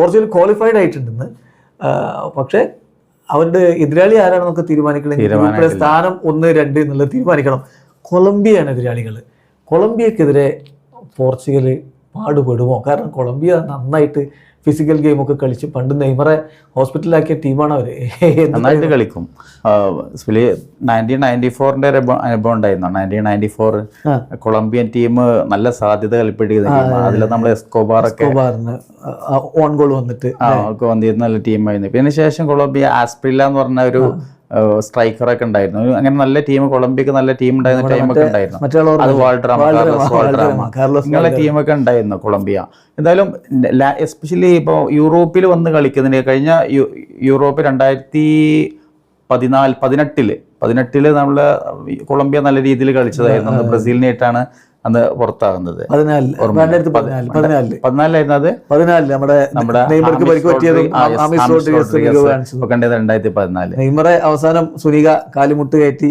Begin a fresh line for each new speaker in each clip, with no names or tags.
Portugal qualified ആയിട്ടുണ്ടെന്ന്. പക്ഷേ അവരുടെ എതിരാളി ആരാണെന്നൊക്കെ തീരുമാനിക്കണമെങ്കിൽ ഗ്രൂപ്പിലെ സ്ഥാനം 1-2 എന്നുള്ളത് തീരുമാനിക്കണം. കൊളംബിയയാണ് എതിരാളികൾ. കൊളംബിയക്കെതിരെ പോർച്ചുഗൽ പാടുപെടുമോ? കാരണം കൊളംബിയ നന്നായിട്ട് ഫിസിക്കൽ ഗെയിമൊക്കെ കളിച്ച് പണ്ട് നെയ്മറെ ഹോസ്പിറ്റലിലാക്കിയ ടീമാണ് അവർ.
നന്നായിട്ട് കളിക്കും. 1994 അനുഭവം ഉണ്ടായിരുന്നു. 1994 കൊളംബിയൻ ടീം നല്ല സാധ്യത കളിപ്പിടിക്കുന്ന ടീമാണ്. അതിൽ നമ്മൾ എസ്കോബാറിന്
ഓൺ ഗോൾ വന്നിട്ട്
വന്നിരുന്ന നല്ല ടീമായിരുന്നു. പിന്നെ ശേഷം കൊളംബിയ ആസ്പ്രില്ല എന്ന് പറഞ്ഞ ഒരു സ്ട്രൈക്കറൊക്കെ ഉണ്ടായിരുന്നു. അങ്ങനെ നല്ല ടീം, കൊളംബിയക്ക് നല്ല ടീം ഉണ്ടായിരുന്ന ടൈമൊക്കെ ഉണ്ടായിരുന്നു. അത് ഇങ്ങനെ ടീമൊക്കെ ഉണ്ടായിരുന്നു കൊളംബിയ. എന്തായാലും എസ്പെഷ്യലി ഇപ്പോൾ യൂറോപ്പിൽ വന്ന് കളിക്കുന്നതിന് കഴിഞ്ഞ യൂറോപ്പ് 2018 നമ്മൾ കൊളംബിയ നല്ല രീതിയിൽ കളിച്ചതായിരുന്നു. അന്ന് ബ്രസീലിനായിട്ടാണ് അന്ന് പുറത്താകുന്നത്.
14 അത്
2014
നെയ്മറെ അവസാനം സുനിക കാലുമുട്ട് കയറ്റി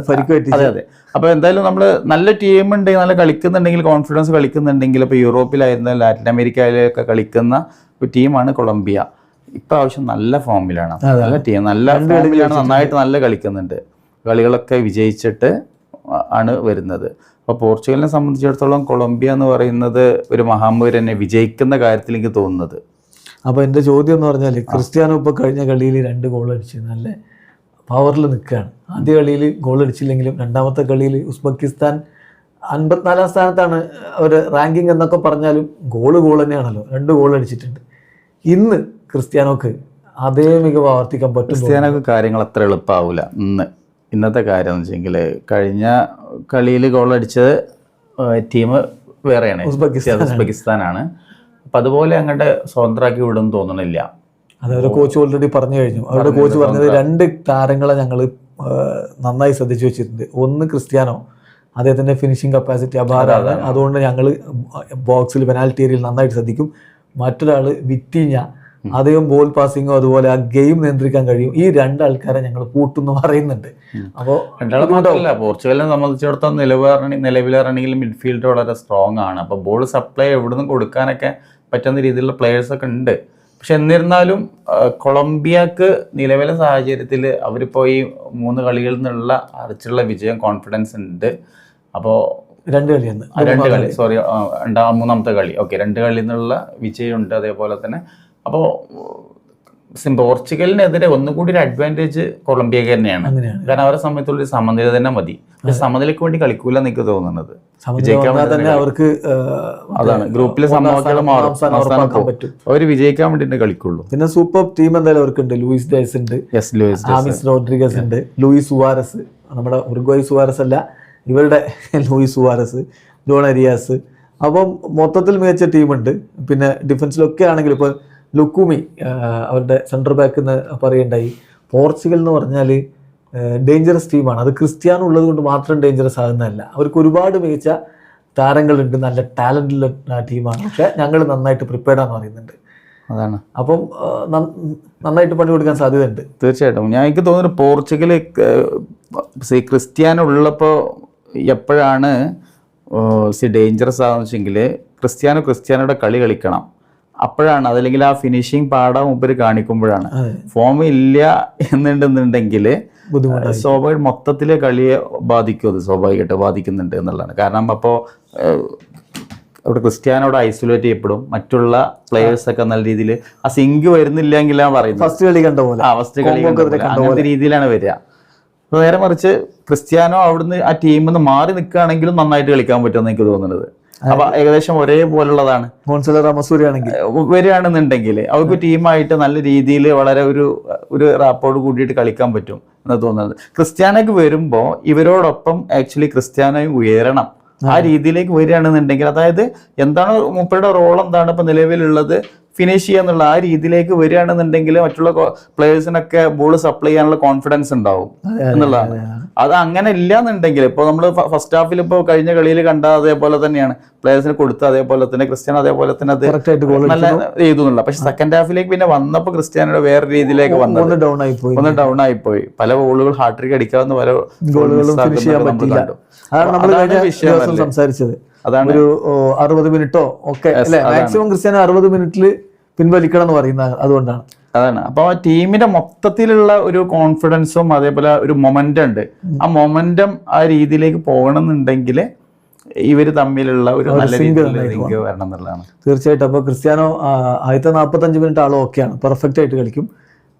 പരിക്ക് പറ്റി.
അതെ. അപ്പൊ എന്തായാലും നമ്മള് നല്ല ടീം ഉണ്ടെങ്കിൽ, നല്ല കളിക്കുന്നുണ്ടെങ്കിൽ, കോൺഫിഡൻസ് കളിക്കുന്നുണ്ടെങ്കിൽ, ഇപ്പൊ യൂറോപ്പിലായിരുന്ന ലാറ്റിൻ അമേരിക്കയിലൊക്കെ കളിക്കുന്ന ഒരു ടീമാണ് കൊളംബിയ. ഇപ്രാവശ്യം നല്ല ഫോമിലാണ്, നല്ല ടീം, നല്ല ഫോമിലാണ്, നന്നായിട്ട് നല്ല കളിക്കുന്നുണ്ട്. കളികളൊക്കെ വിജയിച്ചിട്ട് ആണ് വരുന്നത്. അപ്പോൾ പോർച്ചുഗലിനെ സംബന്ധിച്ചിടത്തോളം കൊളംബിയ എന്ന് പറയുന്നത് ഒരു മഹാമൂര് തന്നെ വിജയിക്കുന്ന കാര്യത്തിൽ എനിക്ക് തോന്നുന്നത്.
അപ്പോൾ എൻ്റെ ചോദ്യം എന്ന് പറഞ്ഞാൽ, ക്രിസ്ത്യാനോ ഇപ്പോൾ കഴിഞ്ഞ കളിയിൽ 2 ഗോൾ അടിച്ച് നല്ല പവറിൽ നിൽക്കുകയാണ്. ആദ്യ കളിയിൽ ഗോൾ അടിച്ചില്ലെങ്കിലും രണ്ടാമത്തെ കളിയിൽ ഉസ്ബെക്കിസ്ഥാൻ 54-ാം സ്ഥാനത്താണ് അവർ റാങ്കിങ് എന്നൊക്കെ പറഞ്ഞാലും ഗോൾ തന്നെയാണല്ലോ. 2 ഗോൾ അടിച്ചിട്ടുണ്ട്. ഇന്ന് ക്രിസ്ത്യാനോക്ക് അതേ മികവ് ആവർത്തിക്കാൻ പറ്റും?
ക്രിസ്ത്യാനോക്ക് കാര്യങ്ങൾ അത്ര എളുപ്പമാവില്ല. ഇന്നത്തെ കാര്യം എന്ന് വെച്ചെങ്കിൽ, കഴിഞ്ഞ കളിയിൽ ഗോൾ അടിച്ചത് ടീം വേറെയാണ്, ഉസ്ബെക്കിസ്ഥാനാണ്. അപ്പം അതുപോലെ അങ്ങോട്ട് സ്വതന്ത്രമാക്കി വിടുമെന്ന് തോന്നണില്ല.
അതവരെ കോച്ച് ഓൾറെഡി പറഞ്ഞു കഴിഞ്ഞു. അവരുടെ കോച്ച് പറഞ്ഞത് 2 താരങ്ങളെ ഞങ്ങൾ നന്നായി ശ്രദ്ധിച്ചു വെച്ചിട്ടുണ്ട്. ഒന്ന് ക്രിസ്ത്യാനോ, അദ്ദേഹത്തിൻ്റെ ഫിനിഷിംഗ് കപ്പാസിറ്റി അപാരമാണ്, അതുകൊണ്ട് ഞങ്ങൾ ബോക്സിൽ പെനാൽറ്റി ഏരിയയിൽ നന്നായിട്ട് ശ്രദ്ധിക്കും. മറ്റൊരാൾ വിറ്റീഞ്ഞ, അദ്ദേഹം ബോൾ പാസിങ്ങോ അതുപോലെ ആ ഗെയിം നിയന്ത്രിക്കാൻ കഴിയും. ഈ 2 ആൾക്കാരെ ഞങ്ങൾ പൂട്ടുന്നു പറയുന്നുണ്ട്. അപ്പോൾ
മാത്രമല്ല, പോർച്ചുഗലിനെ സംബന്ധിച്ചിടത്തോളം നിലവിലാണെങ്കിൽ മിഡ്ഫീൽഡ് വളരെ സ്ട്രോങ് ആണ്. അപ്പോൾ ബോൾ സപ്ലൈ എവിടുന്ന് കൊടുക്കാനൊക്കെ പറ്റുന്ന രീതിയിലുള്ള പ്ലെയേഴ്സൊക്കെ ഉണ്ട്. പക്ഷെ എന്നിരുന്നാലും കൊളംബിയക്ക് നിലവിലെ സാഹചര്യത്തിൽ അവരിപ്പോൾ ഈ 3 കളികളിൽ നിന്നുള്ള അരച്ചുള്ള വിജയം, കോൺഫിഡൻസ് ഉണ്ട്. അപ്പോൾ
2 കളി
സോറി, മൂന്നാമത്തെ കളി, ഓക്കെ, 2 കളിയിൽ നിന്നുള്ള വിജയമുണ്ട്. അതേപോലെ തന്നെ അപ്പോൾ പോർച്ചുഗലിനെതിരെ ഒന്നുകൂടി ഒരു അഡ്വാൻറ്റേജ് കൊളംബിയക്ക് തന്നെയാണ്. കാരണം അവരെ സമയത്തുള്ളൊരു സമനില തന്നെ മതി. പക്ഷെ സമനിലയ്ക്ക് വേണ്ടി കളിക്കൂല എനിക്ക് തോന്നുന്നത്.
അവർക്ക്
അതാണ് ഗ്രൂപ്പിലെ അവർ വിജയിക്കാൻ വേണ്ടിയിട്ട് കളിക്കുള്ളൂ.
പിന്നെ സൂപ്പർ ടീം എന്തായാലും അവർക്കുണ്ട്. ലൂയിസ് ഡയസ് ഉണ്ട്, ആമിസ് റോഡ്രിഗസ് ഉണ്ട്, ലൂയിസ് സുവാരസ്, നമ്മുടെ ഉറുഗ്വായ് സുവാരസ് അല്ല, ഇവരുടെ ലൂയിസ് സുവാരസ്, ജോൺ അരിയാസ്. അപ്പം മൊത്തത്തിൽ മികച്ച ടീമുണ്ട്. പിന്നെ ഡിഫൻസിലൊക്കെ ആണെങ്കിൽ ഇപ്പോൾ ലുക്കുമി, അവരുടെ സെൻറ്റർ ബാക്ക് എന്ന് പറയുണ്ടായി. പോർച്ചുഗൽ എന്ന് പറഞ്ഞാൽ ഡേഞ്ചറസ് ടീമാണ്. അത് ക്രിസ്ത്യാനോ ഉള്ളത് കൊണ്ട് മാത്രം ഡേഞ്ചറസ് ആകുന്നതല്ല. അവർക്ക് ഒരുപാട് മികച്ച താരങ്ങളുണ്ട്, നല്ല ടാലൻറ്റുള്ള ടീമാണ്. പക്ഷേ ഞങ്ങൾ നന്നായിട്ട് പ്രിപ്പയർഡാന്ന് പറയുന്നുണ്ട്.
അതാണ്.
അപ്പം നന്നായിട്ട് പണി കൊടുക്കാൻ സാധ്യതയുണ്ട്.
തീർച്ചയായിട്ടും. എനിക്ക് തോന്നുന്നു പോർച്ചുഗൽ ക്രിസ്ത്യാനോ ഉള്ളപ്പോൾ എപ്പോഴാണ് ഡേഞ്ചറസ് ആകുന്ന വെച്ചെങ്കിൽ, ക്രിസ്ത്യാനോയുടെ കളി കളിക്കണം. അപ്പോഴാണ്, അതല്ലെങ്കിൽ ആ ഫിനിഷിങ് പാടാൻ മുമ്പ് കാണിക്കുമ്പോഴാണ്. ഫോം ഇല്ല എന്നുണ്ടെന്നുണ്ടെങ്കിൽ സ്വാഭാവിക മൊത്തത്തിലെ കളിയെ ബാധിക്കും. അത് സ്വാഭാവികമായിട്ട് ബാധിക്കുന്നുണ്ട് എന്നുള്ളതാണ്. കാരണം അപ്പോൾ അവിടെ ക്രിസ്ത്യാനോട് ഐസൊലേറ്റ് ചെയ്യപ്പെടും. മറ്റുള്ള പ്ലേയേഴ്സൊക്കെ നല്ല രീതിയിൽ ആ സിങ്ക് വരുന്നില്ലെങ്കിലാണ് പറയുന്നത്.
ഫസ്റ്റ് കളി കണ്ട പോലെ
അങ്ങനത്തെ രീതിയിലാണ് വരിക. നേരെ മറിച്ച് ക്രിസ്ത്യാനോ അവിടുന്ന് ആ ടീമിൽ നിന്ന് മാറി നിൽക്കുകയാണെങ്കിലും നന്നായിട്ട് കളിക്കാൻ പറ്റുമെന്ന് എനിക്ക് തോന്നുന്നത്. അപ്പൊ ഏകദേശം ഒരേപോലുള്ളതാണ്. വരികയാണെന്നുണ്ടെങ്കിൽ അവർക്ക് ടീമായിട്ട് നല്ല രീതിയിൽ വളരെ ഒരു റാപ്പോട് കൂടിയിട്ട് കളിക്കാൻ പറ്റും എന്ന് തോന്നുന്നത്. ക്രിസ്ത്യാനോക്ക് വരുമ്പോൾ ഇവരോടൊപ്പം ആക്ച്വലി ക്രിസ്ത്യാനോയും ഉയരണം. ആ രീതിയിലേക്ക് വരികയാണെന്നുണ്ടെങ്കിൽ, അതായത് എന്താണ് മൂപ്പരുടെ റോൾ, എന്താണ് ഇപ്പൊ നിലവിലുള്ളത്, ഫിനിഷ് ചെയ്യാന്നുള്ള ആ രീതിയിലേക്ക് വരികയാണെന്നുണ്ടെങ്കിൽ മറ്റുള്ള പ്ലേയേഴ്സിനൊക്കെ ബോൾ സപ്ലൈ ചെയ്യാനുള്ള കോൺഫിഡൻസ് ഉണ്ടാവും എന്നുള്ളതാണ്. അത് അങ്ങനെ ഇല്ല എന്നുണ്ടെങ്കിൽ, ഇപ്പോൾ നമ്മൾ ഫസ്റ്റ് ഹാഫിൽ ഇപ്പോൾ കഴിഞ്ഞ കളിയിൽ കണ്ട അതേപോലെ തന്നെയാണ് പ്ലേയേഴ്സിന് കൊടുത്ത, അതേപോലെ തന്നെ ക്രിസ്ത്യാനോ അതേപോലെ തന്നെ അത് നല്ല ചെയ്തുന്നില്ല. പക്ഷെ സെക്കൻഡ് ഹാഫിലേക്ക് പിന്നെ വന്നപ്പോൾ ക്രിസ്ത്യാനോയുടെ വേറെ രീതിയിലേക്ക് വന്നത് ഒന്ന് ഡൗൺ ആയിപ്പോയി. പല ഗോളുകൾ ഹാട്രിക് അടിക്കാവുന്ന പല ഗോളുകളും
സംസാരിച്ചത്. അതാണ് ഒരു 60 മിനിറ്റോ ഒക്കെ അല്ലെ മാക്സിമം ക്രിസ്ത്യാനോ 60 മിനിറ്റിൽ പിൻവലിക്കണം എന്ന് പറയുന്നത് അതുകൊണ്ടാണ്.
അതാണ്. അപ്പൊ ആ ടീമിന്റെ മൊത്തത്തിലുള്ള ഒരു കോൺഫിഡൻസും അതേപോലെ ഒരു മൊമെന്റം ഉണ്ട്. ആ മൊമെന്റം ആ രീതിയിലേക്ക് പോകണമെന്നുണ്ടെങ്കിൽ ഇവര് തമ്മിലുള്ള ഒരു നല്ല രീതിയിലുള്ള ലിങ്ക് വരണം എന്നുള്ളതാണ്.
തീർച്ചയായിട്ടും. അപ്പോൾ ക്രിസ്ത്യാനോ ആദ്യത്തെ 45 മിനിറ്റ് ആൾ ഓക്കെയാണ്, പെർഫെക്റ്റ് ആയിട്ട് കളിക്കും.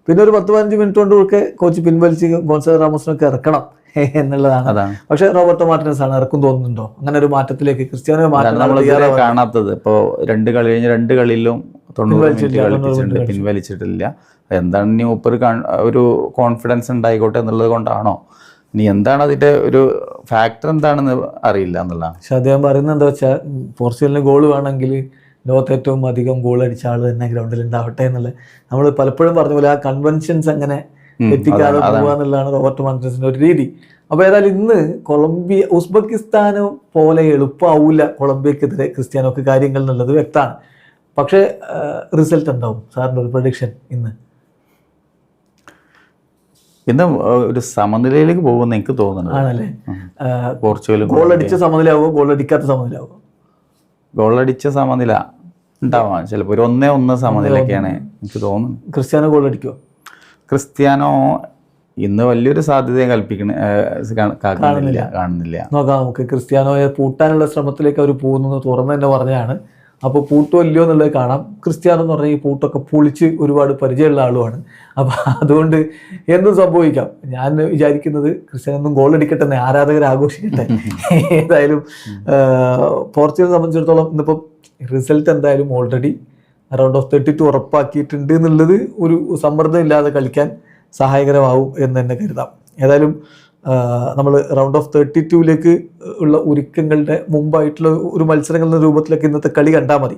പിന്നെ ഒരു 10-15 മിനിറ്റ് കൊണ്ടൊക്കെ കോച്ച് പിൻവലിച്ച് ഗോൺസാലോ റാമോസിനൊക്കെ ഇറക്കണം എന്നുള്ളതാണ്. പക്ഷെ റോബർട്ടോ മാർട്ടിനസ് ആണ് ഇറക്കും തോന്നുന്നുണ്ടോ അങ്ങനെ ഒരു മാറ്റത്തിലേക്ക്? ക്രിസ്ത്യാനോ
കാണാത്തത് ഇപ്പോ രണ്ട് കളിയിലും 90 മിനിറ്റ് കളിപ്പിച്ചിട്ടുണ്ട്, പിൻവലിച്ചിട്ടില്ല. എന്താണ് ഇനി ഒരു കോൺഫിഡൻസ് ഉണ്ടായിക്കോട്ടെ എന്നുള്ളത് കൊണ്ടാണോ? ഇനി എന്താണ് അതിന്റെ ഒരു ഫാക്ടർ എന്താണെന്ന് അറിയില്ല എന്നുള്ളതാണ്.
പക്ഷെ അദ്ദേഹം പറയുന്നത് എന്താ വെച്ചാൽ, പോർച്ചുഗലിന് ഗോൾ വേണമെങ്കിൽ ലോകത്ത് ഏറ്റവും അധികം ഗോൾ അടിച്ച ആൾ തന്നെ ഗ്രൗണ്ടിൽ ഉണ്ടാവട്ടെ എന്നുള്ളത് നമ്മൾ പലപ്പോഴും പറഞ്ഞ പോലെ ആ കൺവെൻഷൻസ് അങ്ങനെ എത്തിക്കാതെ പോകുക എന്നുള്ളതാണ് റോബർട്ടോ മാർട്ടിനസിന്റെ ഒരു രീതി. അപ്പോൾ ഏതായാലും ഇന്ന് ഉസ്ബെക്കിസ്ഥാനോ പോലെ എളുപ്പമാവില്ല കൊളംബിയക്കെതിരെ ക്രിസ്ത്യാനോക്ക് കാര്യങ്ങൾ എന്നുള്ളത് വ്യക്തമാണ്. പക്ഷേ റിസൾട്ട് ഉണ്ടാവും സാറിൻ്റെ ഒരു പ്രഡിക്ഷൻ?
ഇന്ന് ഒരു സമനിലയിലേക്ക് പോകുമെന്ന് എനിക്ക് തോന്നുന്നു.
ആണല്ലേ?
പോർച്ചുഗൽ
ഗോൾ അടിച്ച സമനിലാവോ ഗോൾ അടിക്കാത്ത സമനിലാവോ?
ഗോൾ അടിച്ച സമനില ഉണ്ടാവാം, ചിലപ്പോൾ ഒരു 1-1 സമനിലൊക്കെയാണ് എനിക്ക് തോന്നുന്നു.
Cristiano goal അടിക്കുമോ?
ക്രിസ്ത്യാനോ ഇന്ന് വലിയൊരു സാധ്യത കാണുന്നില്ല.
നോക്കാം നമുക്ക്. ക്രിസ്ത്യാനോയെ പൂട്ടാനുള്ള ശ്രമത്തിലേക്ക് അവർ പോകുന്നു തുറന്ന് തന്നെ പറഞ്ഞാണ്. അപ്പോൾ പൂട്ടോ ഇല്ലയോ എന്നുള്ളത് കാണാം. ക്രിസ്ത്യാനോ എന്ന് പറഞ്ഞാൽ ഈ പൂട്ടൊക്കെ പൊളിച്ച് ഒരുപാട് പരിചയമുള്ള ആളുമാണ്. അപ്പോൾ അതുകൊണ്ട് എന്തും സംഭവിക്കാം. ഞാൻ വിചാരിക്കുന്നത് ക്രിസ്ത്യാനോ ഒന്നും ഗോൾ അടിക്കട്ടെ എന്ന് ആരാധകർ ആഘോഷിക്കട്ടെ. ഏതായാലും പോർച്ചുഗലിനെ സംബന്ധിച്ചിടത്തോളം ഇന്നിപ്പം റിസൾട്ട് എന്തായാലും ഓൾറെഡി റൗണ്ട് ഓഫ് 32 ഉറപ്പാക്കിയിട്ടുണ്ട് എന്നുള്ളത് ഒരു സമ്മർദ്ദം ഇല്ലാതെ കളിക്കാൻ സഹായകരമാവും എന്ന് തന്നെ കരുതാം. ഏതായാലും നമ്മൾ റൗണ്ട് ഓഫ് 32ലേക്ക് ഉള്ള ഒരുക്കങ്ങളുടെ മുമ്പായിട്ടുള്ള ഒരു മത്സരങ്ങളുടെ രൂപത്തിലൊക്കെ ഇന്നത്തെ കളി കണ്ടാൽ മതി.